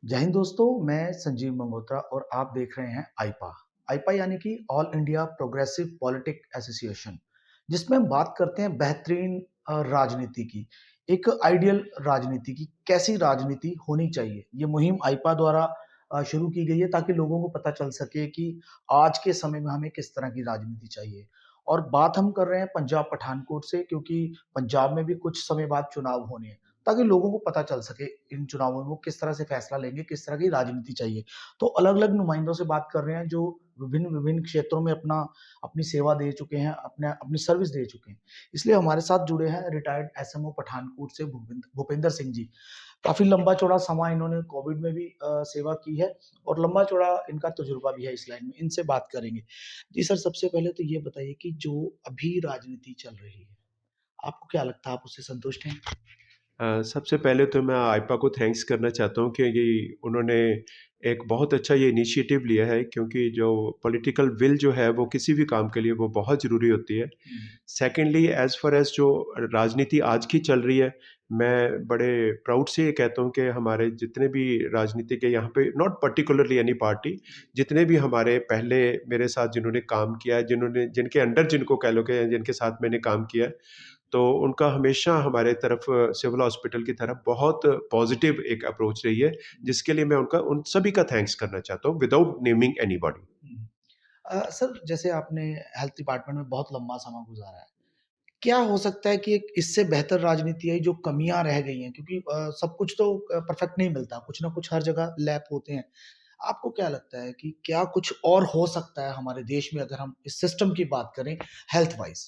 जय हिंद दोस्तों, मैं संजीव मंगोत्रा और आप देख रहे हैं आईपा। आईपा यानी कि all India progressive politic association, जिसमें हम बात करते हैं बेहतरीन राजनीति की, एक आइडियल राजनीति की। कैसी राजनीति होनी चाहिए, ये मुहिम आईपा द्वारा शुरू की गई है ताकि लोगों को पता चल सके कि आज के समय में हमें किस तरह की राजनीति चाहिए। और बात हम कर रहे हैं पंजाब पठानकोट से, क्योंकि पंजाब में भी कुछ समय बाद चुनाव होने हैं, ताकि लोगों को पता चल सके इन चुनावों में वो किस तरह से फैसला लेंगे, किस तरह की राजनीति चाहिए। तो अलग-अलग नुमाइंदों से बात कर रहे हैं जो विभिन्न-विभिन्न क्षेत्रों में अपनी सेवा दे चुके हैं, अपनी सर्विस दे चुके हैं। इसलिए हमारे साथ जुड़े हैं रिटायर्ड एसएमओ पठानकोट से भूपेंद्र सिंह जी। काफ़ी लंबा-चौड़ा समय इन्होंने कोविड में भी सेवा की है और लंबा-चौड़ा इनका तजुर्बा भी है इस लाइन में। इनसे बात करेंगे। जी सर, सबसे पहले तो ये बताइए कि जो अभी राजनीति चल रही है, आपको क्या लगता है, आप उससे संतुष्ट हैं? सबसे पहले तो मैं आइपा को थैंक्स करना चाहता हूँ कि उन्होंने एक बहुत अच्छा ये इनिशिएटिव लिया है, क्योंकि जो पॉलिटिकल विल जो है वो किसी भी काम के लिए वो बहुत ज़रूरी होती है। हुँ। सेकेंडली, एज़ फार एज़ जो राजनीति आज की चल रही है, मैं बड़े प्राउड से ये कहता हूँ कि हमारे जितने भी राजनीतिक है यहाँ पे, नॉट पर्टिकुलरली एनी पार्टी, जितने भी हमारे पहले मेरे साथ जिन्होंने काम किया है, जिन्होंने जिनके अंडर जिनको कह लो कि जिनके साथ मैंने काम किया है, तो उनका हमेशा हमारे तरफ सिविल हॉस्पिटल की तरफ बहुत पॉजिटिव एक अप्रोच रही है, जिसके लिए मैं उनका उन सभी का थैंक्स करना चाहता हूँ विदाउट नेमिंग एनीबॉडी। हुँ। सर, जैसे आपने हेल्थ डिपार्टमेंट में बहुत लंबा समय गुज़ारा है। क्या हो सकता है कि एक इससे बेहतर राजनीति आई, जो कमियाँ रह गई हैं? क्योंकि सब कुछ तो परफेक्ट नहीं मिलता, कुछ ना कुछ हर जगह लैप होते हैं। आपको क्या लगता है कि क्या कुछ और हो सकता है हमारे देश में, अगर हम इस सिस्टम की बात करें हेल्थ वाइज़?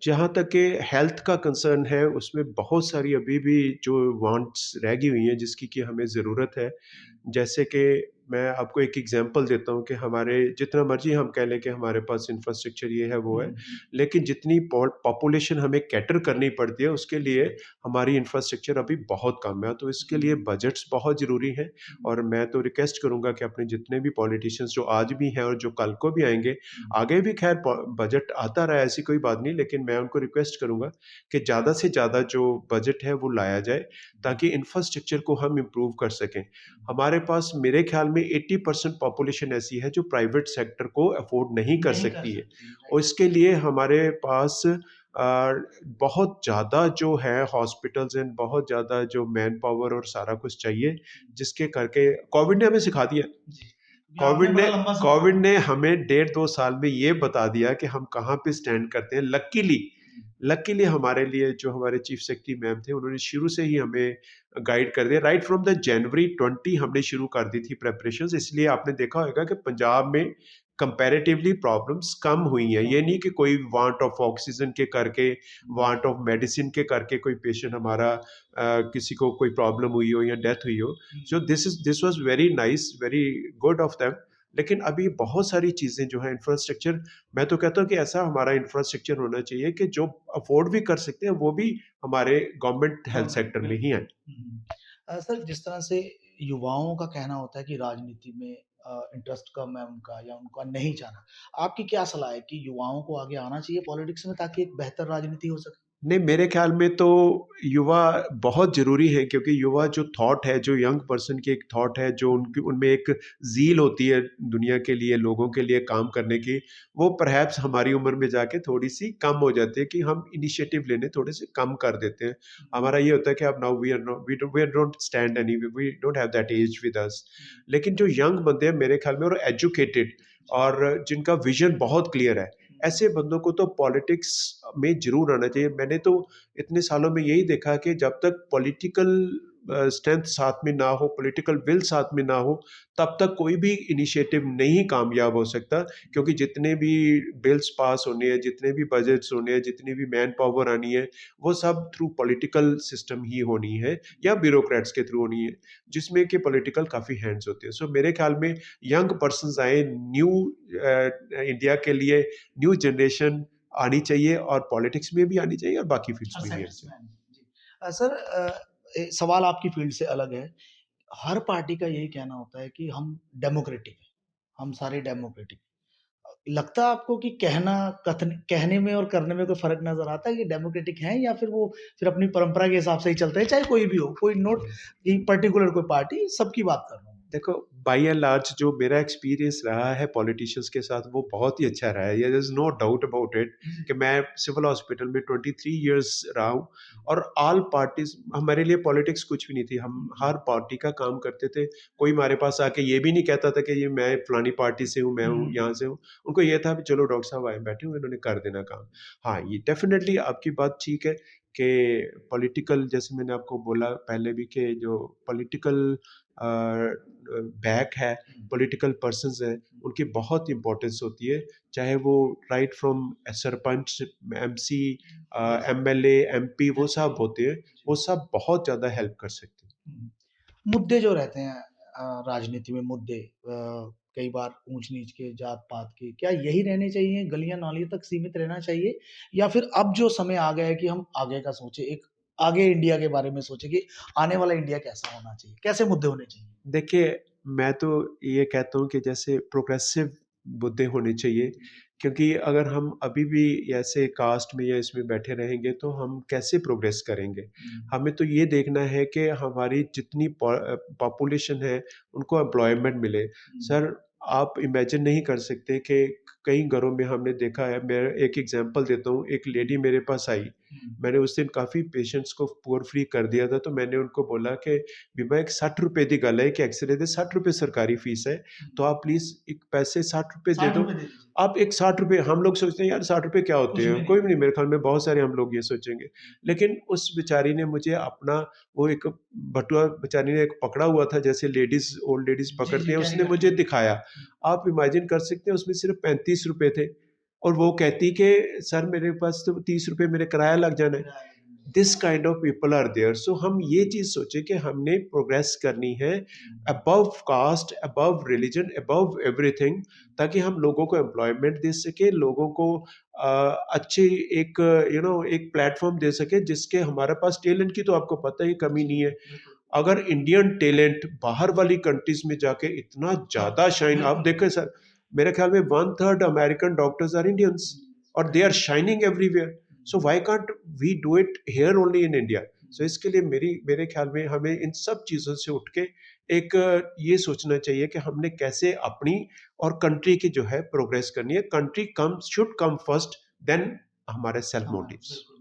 जहाँ तक कि हेल्थ का कंसर्न है, उसमें बहुत सारी अभी भी जो वांट्स रह गई हुई हैं, जिसकी कि हमें ज़रूरत है। जैसे कि मैं आपको एक एग्ज़ाम्पल देता हूँ कि हमारे जितना मर्ज़ी हम कह लें कि हमारे पास इंफ्रास्ट्रक्चर ये है, वो है, हुँ। लेकिन जितनी पॉपुलेशन हमें कैटर करनी पड़ती है, उसके लिए हमारी इंफ्रास्ट्रक्चर अभी बहुत कम है। तो इसके लिए बजट्स बहुत ज़रूरी हैं, और मैं तो रिक्वेस्ट करूँगा कि अपने जितने भी पॉलिटिशियंस जो आज भी हैं और जो कल को भी आएँगे, आगे भी ख़ैर प बजट आता रहा है, ऐसी कोई बात नहीं, लेकिन मैं उनको रिक्वेस्ट करूँगा कि ज़्यादा से ज़्यादा जो बजट है वो लाया जाए, ताकि इंफ्रास्ट्रक्चर को हम इम्प्रूव कर सकें। हमारे पास मेरे ख़्याल में 80% पॉपुलेशन ऐसी है जो प्राइवेट सेक्टर को अफ़ोर्ड नहीं कर नहीं कर सकती है, सकती, और राइट। इसके लिए हमारे पास बहुत ज़्यादा जो है हॉस्पिटल्स एंड बहुत ज़्यादा जो मैन पावर और सारा कुछ चाहिए, जिसके करके कोविड ने हमें सिखा दिया। जी, क्योंकि आपने बड़ा लंबा समय कोविड ने हमें डेढ़ 2 साल में ये बता दिया कि हम कहाँ पे स्टैंड करते हैं। लकीली हमारे लिए जो हमारे चीफ सेक्रेटरी मैम थे, उन्होंने शुरू से ही हमें गाइड कर दिया। राइट फ्रॉम द जनवरी 20 हमने शुरू कर दी थी प्रिपरेशंस, इसलिए आपने देखा होगा कि पंजाब में कंपैरेटिवली प्रॉब्लम्स कम हुई हैं। ये नहीं कि कोई वांट ऑफ ऑक्सीजन के करके, वांट ऑफ मेडिसिन के करके कोई पेशेंट हमारा किसी को कोई प्रॉब्लम हुई हो या डेथ हुई हो। So this was very nice, very good of them. लेकिन अभी बहुत सारी चीज़ें जो हैं इंफ्रास्ट्रक्चर, मैं तो कहता हूँ कि ऐसा हमारा इंफ्रास्ट्रक्चर होना चाहिए कि जो अफ़ोर्ड भी कर सकते हैं, वो भी हमारे गवर्नमेंट हेल्थ गवर्नमेंट, सेक्टर में ही बिल्कुल। आएँ। हुँ। सर, जिस तरह से युवाओं का कहना होता है कि राजनीति में इंटरेस्ट कम है उनका, या उनका नहीं जाना। आपकी क्या सलाह है कि युवाओं को आगे आना चाहिए पॉलिटिक्स में, ताकि एक बेहतर राजनीति हो सके? नहीं, मेरे ख़्याल में तो युवा बहुत ज़रूरी है, क्योंकि युवा जो थॉट है, जो यंग पर्सन की एक थॉट है, जो उनकी उनमें एक ज़ील होती है दुनिया के लिए, लोगों के लिए काम करने की, वो परहैप्स हमारी उम्र में जाके थोड़ी-सी कम हो जाती है, कि हम इनिशिएटिव लेने थोड़े-से कम कर देते हैं। हमारा ये होता है कि अब now we don't stand anyway, we don't have that edge with us. लेकिन जो यंग बंदे हैं मेरे ख़्याल में, और एजुकेटेड, और जिनका विज़न बहुत क्लियर है, ऐसे बंदों को तो पॉलिटिक्स में ज़रूर आना चाहिए। मैंने तो इतने सालों में यही देखा कि जब तक पॉलिटिकल स्ट्रेंथ साथ में ना हो, पॉलिटिकल विल साथ में ना हो, तब तक कोई भी इनिशिएटिव नहीं कामयाब हो सकता। क्योंकि जितने भी बिल्स पास होने हैं, जितने भी बजट्स होने हैं, जितनी भी मैन पावर आनी है, वो सब थ्रू पॉलिटिकल सिस्टम ही होनी है, या ब्यूरोक्रेट्स के थ्रू होनी है, जिसमें कि पॉलिटिकल काफ़ी हैंड्स होते हैं। सो मेरे ख्याल में यंग पर्सन्स आएँ, न्यू इंडिया के लिए न्यू जनरेशन आनी चाहिए, और पॉलिटिक्स में भी आनी चाहिए और बाकी फील्ड्स हर में भी आनी सेक्टर्स चाहिए। में आनी चाहिए। जी। सर, सवाल आपकी फ़ील्ड से अलग है। हर पार्टी का यही कहना होता है कि हम डेमोक्रेटिक हैं, हम सारे डेमोक्रेटिक। लगता है आपको कि कहना कथन कहने में और करने में कोई फ़र्क नज़र आता है कि डेमोक्रेटिक हैं या फिर वो फिर अपनी परंपरा के हिसाब से ही चलते हैं, चाहे कोई भी हो, कोई नोट कि पर्टिकुलर कोई पार्टी, सबकी बात कर रहा हूँ। देखो, बाय एंड लार्ज जो मेरा एक्सपीरियंस रहा है पॉलिटिशियंस के साथ वो बहुत ही अच्छा रहा है। There is no doubt about it कि मैं सिविल हॉस्पिटल में 23 इयर्स रहा हूँ और ऑल पार्टीज़ हमारे लिए पॉलिटिक्स कुछ भी नहीं थी। हम हर पार्टी का काम करते थे। कोई हमारे पास आके ये भी नहीं कहता था कि ये मैं फलानी पार्टी से हूँ, मैं हूँ, यहाँ से हूँ। उनको ये था कि चलो डॉक्टर साहब आए बैठे हुए, इन्होंने कर देना काम। हाँ, ये डेफ़िनेटली आपकी बात ठीक है कि पॉलिटिकल जैसे मैंने आपको बोला पहले भी कि जो पॉलिटिकल बैक है, पॉलिटिकल पर्सन्स हैं, उनकी बहुत इम्पोर्टेंस होती है, चाहे वो right from sarpanch, MC, MLA, MP वो सब होते हैं, वो सब बहुत ज़्यादा हेल्प कर सकते हैं। हुँ। मुद्दे जो रहते हैं राजनीति में मुद्दे कई बार ऊँच-नीच के, जात-पात के, क्या यही रहने चाहिए, गलियाँ-नालियों तक सीमित रहना चाहिए? या फिर अब जो समय आ गया है कि हम आगे का सोचें, एक आगे इंडिया के बारे में सोचें कि आने वाला इंडिया कैसा होना चाहिए? कैसे मुद्दे होने चाहिए? देखिए, मैं तो ये कहता हूँ कि जैसे प्रोग्रेसिव मुद्दे होने चाहिए, क्योंकि अगर हम अभी भी ऐसे कास्ट में या इसमें बैठे रहेंगे, तो हम कैसे प्रोग्रेस करेंगे? हुँ, हमें तो ये देखना है कि हमारी जितनी पॉपुलेशन है, उनको एम्प्लॉयमेंट मिले। हुँ, सर, आप इमेजिन नहीं कर सकते कि कई घरों में हमने देखा है, मैं एक एग्ज़ाम्पल देता हूँ, एक लेडी मेरे पास आई, हुँ, मैंने उस दिन काफ़ी पेशेंट्स को पूर फ्री कर दिया था, तो मैंने उनको बोला कि बीबा एक ₹60 दी गल है, एक एक्स-रे दे ₹60 सरकारी फ़ीस है, तो हुँ। आप प्लीज़ एक पैसे ₹60 दे दो। ₹60 दे दीजिए। आप एक ₹60 हम लोग सोचते हैं यार ₹60 क्या होते कुछ हैं? भी नहीं। कोई भी नहीं मेरे ख़्याल में बहुत सारे हम लोग ये सोचेंगे। लेकिन उस बेचारी ने मुझे अपना वो एक बटुआ बेचारी ने एक पकड़ा हुआ था जैसे लेडीज़ ओल्ड लेडीज़ जी, पकड़ती जी, हैं, कैरी उसने करती मुझे हैं। दिखाया। हुँ, आप इमेजिन कर सकते हैं उसमें सिर्फ़ ₹35 थे और वो कहती कि सर मेरे पास तो ₹30 मेरे किराया लग जाना है। This kind of people are there, so हम ये चीज़ सोचें कि हमने प्रोग्रेस करनी है above caste, above religion, above everything, ताकि हम लोगों को एम्प्लॉयमेंट दे सके, लोगों को अच्छी एक एक प्लेटफॉर्म दे सके जिसके हमारे पास टैलेंट की तो आपको पता ही कमी जी, नहीं है। बिल्कुल। अगर इंडियन टैलेंट बाहर वाली कंट्रीज में जाके इतना हाँ, ज़्यादा शाइन आप बिल्कुल। देखें सर, मेरे ख्याल में one third American doctors are Indians और they are shining everywhere, so why can't we do it here only in India? So इसके लिए मेरे ख्याल में हमें इन सब चीज़ों से उठ के एक ये सोचना चाहिए कि हमने कैसे अपनी और कंट्री की जो है प्रोग्रेस करनी है। Country come should come first, then हमारे सेल्फ हाँ, मोटिव्स। बिल्कुल,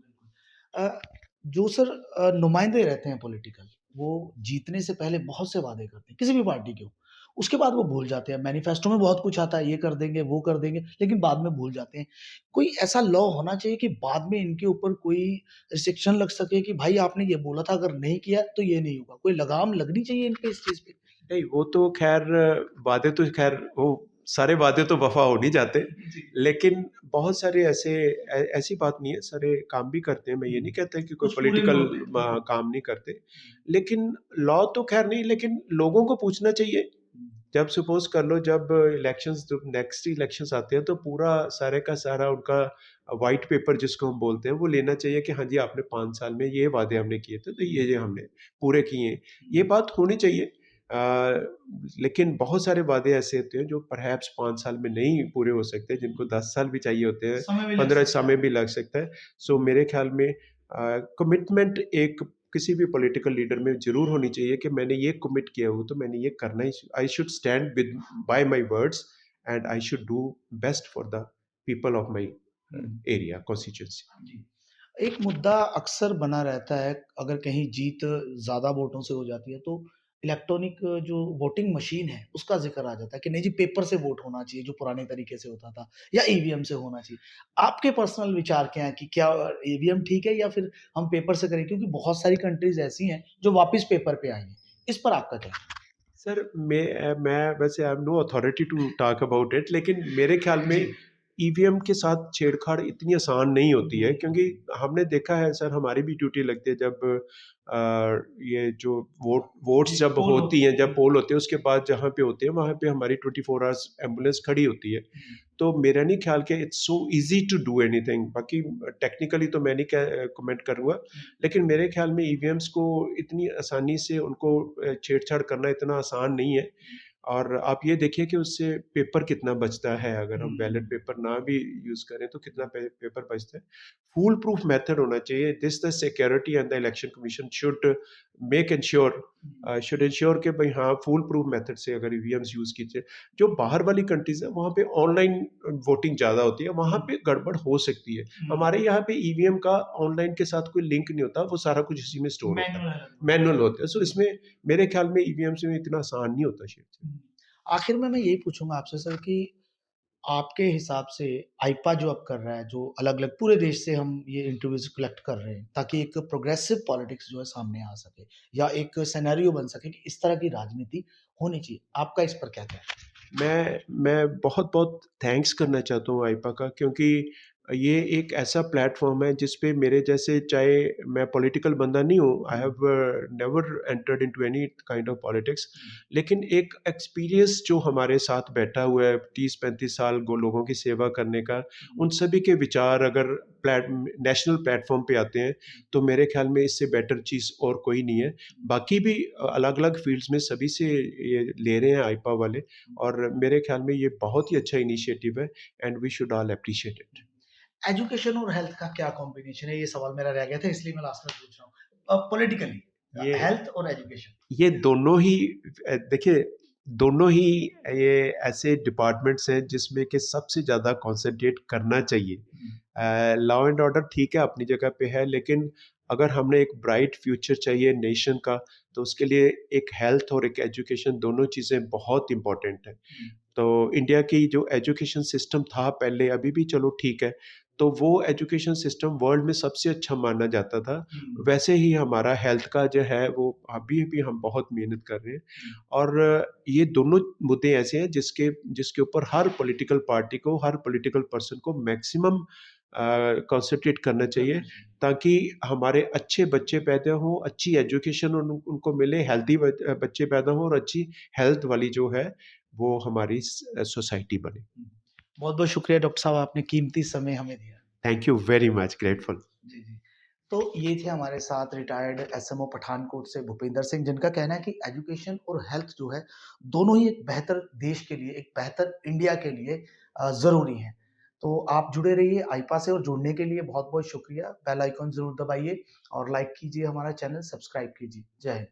बिल्कुल। जो सर नुमाइंदे रहते हैं पॉलिटिकल, वो जीतने से पहले बहुत से वादे करते हैं, किसी भी पार्टी के हों। उसके बाद वो भूल जाते हैं, मैनिफेस्टो में बहुत कुछ आता है, ये कर देंगे, वो कर देंगे, लेकिन बाद में भूल जाते हैं। कोई ऐसा लॉ होना चाहिए कि बाद में इनके ऊपर कोई रिस्ट्रिक्शन लग सके कि भाई आपने ये बोला था, अगर नहीं किया तो ये नहीं होगा। कोई लगाम लगनी चाहिए इन पे इस चीज़ पे? नहीं, वो तो ख़ैर वादे तो ख़ैर वो सारे वादे तो वफ़ा हो नहीं जाते। जी। लेकिन बहुत सारे ऐसे ऐसी बात नहीं है, सारे काम भी करते हैं। मैं ये नहीं कहता कि कोई कुछ पूरे भी पॉलिटिकल होते हैं, बिल्कुल। काम नहीं करते। लेकिन लॉ तो ख़ैर नहीं, लेकिन लोगों को पूछना चाहिए। हुँ, जब सपोज़ कर लो जब इलेक्शंस जब नेक्स्ट इलेक्शंस आते हैं तो पूरा सारे का सारा उनका व्हाइट पेपर जिसको हम बोलते हैं वो लेना चाहिए कि हाँ जी आपने 5 साल में ये वादे हमने किए थे तो ये हमने पूरे किए हैं। ये हुँ। बात होनी चाहिए। लेकिन बहुत सारे वादे ऐसे होते हैं जो परहैप्स 5 साल में नहीं पूरे हो सकते, जिनको 10 साल भी चाहिए होते हैं, समय भी लग 15 सकता समय है। भी लग सकता है। सो मेरे ख़्याल में कमिटमेंट एक किसी भी पॉलिटिकल लीडर में ज़रूर होनी चाहिए कि मैंने ये कमिट किया हो तो मैंने ये करना ही I should stand with by my words and I should do best for the people of my hmm. Area constituency. जी। एक मुद्दा अक्सर बना रहता है, अगर कहीं जीत ज़्यादा वोटों से हो जाती है, तो इलेक्ट्रॉनिक जो वोटिंग मशीन है, उसका ज़िक्र आ जाता है कि नहीं जी पेपर से वोट होना चाहिए, जो पुराने तरीके से होता था या ईवीएम से होना चाहिए। आपके पर्सनल विचार क्या हैं कि क्या ईवीएम ठीक है या फिर हम पेपर से करें? क्योंकि बहुत सारी कंट्रीज़ ऐसी हैं, जो वापिस पेपर पे आई हैं। इस पर आपका क्या है? सर मैं वैसे I have no authority to talk about it, लेकिन मेरे ख्याल में जी। ईवीएम के साथ छेड़छाड़ इतनी आसान नहीं होती है, नहीं क्योंकि होती। हमने देखा है सर हमारी भी ड्यूटी लगती है जब ये जो वोट्स जी, जब पोल होती होती है। हैं, जब पोल होते हैं उसके बाद जहाँ पे होते हैं वहाँ पे हमारी 24 आवर्स एम्बुलेंस खड़ी होती है। हुँ, तो मेरा नहीं ख्याल कि it's so easy to do anything, बाकी टेक्निकली तो मैं नहीं कमेंट करूँगा। हुँ, लेकिन मेरे ख्याल में ईवीएम्स को इतनी आसानी से उनको छेड़छाड़ करना इतना आसान नहीं है। और आप ये देखिए कि उससे पेपर कितना बचता है, अगर हम बैलेट हुँ, पेपर ना भी यूज़ करें तो कितना पेपर बचता है। फूल प्रूफ मेथड होना चाहिए। This the security and the election commission make ensure hmm, should ensure कि भाई हाँ, फूल प्रूफ मेथड से अगर ईवीएम्स यूज़ कीजिए। जो बाहर वाली कंट्रीज़ है वहाँ पे ऑनलाइन वोटिंग ज़्यादा होती है, वहाँ हुँ, पे गड़बड़ हो सकती है। हुँ। हमारे यहाँ पे ईवीएम का ऑनलाइन के साथ कोई लिंक नहीं होता, वो सारा कुछ इसी में स्टोर होता है, मैनुअल है लगभग। मैनुअल होता है। सो हुँ, इसमें मेरे ख्याल में ईवीएम्स में इतना आसान नहीं होता शायद। हुँ। आखिर में मैं यही पूछूँगा आपसे सर कि आपके हिसाब से आइपा जो अब कर रहा है, जो अलग-अलग पूरे देश से हम ये इंटरव्यूज़ कलेक्ट कर रहे हैं, ताकि एक प्रोग्रेसिव पॉलिटिक्स जो है सामने आ सके या एक सिनेरियो बन सके कि इस तरह की राजनीति होनी चाहिए। आपका इस पर क्या कहना है? मैं बहुत-बहुत थैंक्स करना चाहता हूँ आइपा का, क्योंकि ये एक ऐसा प्लेटफ़ॉर्म है जिस पे मेरे जैसे, चाहे मैं पॉलिटिकल बंदा नहीं हूँ, I hmm, have never entered into any kind of politics, hmm, लेकिन एक एक्सपीरियंस जो हमारे साथ बैठा हुआ है 30-35 साल गो लोगों की सेवा करने का, हुँ, उन सभी के विचार अगर प्लेट नेशनल प्लेटफ़ॉर्म पे आते हैं, तो मेरे ख़्याल में इससे बेटर चीज़ और कोई नहीं है। हुँ, बाकी भी अलग-अलग फ़ील्ड्स में सभी से ये ले रहे हैं आइपा वाले, हुँ, और मेरे ख़्याल में ये बहुत ही अच्छा इनिशिएटिव है and we should all appreciate it. Education और हेल्थ का क्या कॉम्बिनेशन है? ये सवाल मेरा रह गया था इसलिए मैं लास्ट में पूछ रहा हूँ। पॉलिटिकली ये हेल्थ और एजुकेशन। ये दोनों ही देखिए, दोनों ही ये ऐसे डिपार्टमेंट्स हैं जिसमें कि सबसे ज़्यादा कॉन्संट्रेट करना चाहिए। हुँ, लॉ एंड ऑर्डर ठीक है, अपनी जगह पे है, लेकिन अगर हमने एक ब्राइट फ्यूचर चाहिए नेशन का, तो उसके लिए एक हेल्थ और एक एजुकेशन, दोनों चीज़ें बहुत इम्पोर्टेंट हैं। हुँ, तो इंडिया की जो एजुकेशन सिस्टम था पहले, अभी भी चलो ठीक है, तो वो एजुकेशन सिस्टम वर्ल्ड में सबसे अच्छा माना जाता था। हुँ, वैसे ही हमारा हेल्थ का जो है वो अभी भी हम बहुत मेहनत कर रहे हैं, हुँ, और ये दोनों मुद्दे ऐसे हैं जिसके जिसके ऊपर हर पॉलिटिकल पार्टी को, हर पॉलिटिकल पर्सन को मैक्सिमम कंसंट्रेट करना चाहिए, करना चाहिए। ताकि हमारे अच्छे बच्चे पैदा हों, अच्छी एजुकेशन उनको मिले, हेल्दी बच्चे पैदा हों, और अच्छी हेल्थ वाली जो है वो हमारी सोसाइटी बने। हुँ, बहुत-बहुत शुक्रिया डॉक्टर साहब आपने कीमती समय हमें दिया। Thank you very much, grateful. जी, जी। तो ये थे हमारे साथ रिटायर्ड एसएमओ पठानकोट से भूपेंद्र सिंह जिनका कहना है कि एजुकेशन और हेल्थ जो है, दोनों ही एक बेहतर देश के लिए, एक बेहतर इंडिया के लिए ज़रूरी हैं। तो आप जुड़े रहिए आइपा से और जुड़ने के लिए बहुत-बहुत शुक्रिया। बेल आइकन ज़रूर दबाइए और लाइक कीजिए हमारा चैनल, सब्सक्राइब कीजिए। जय हिंद।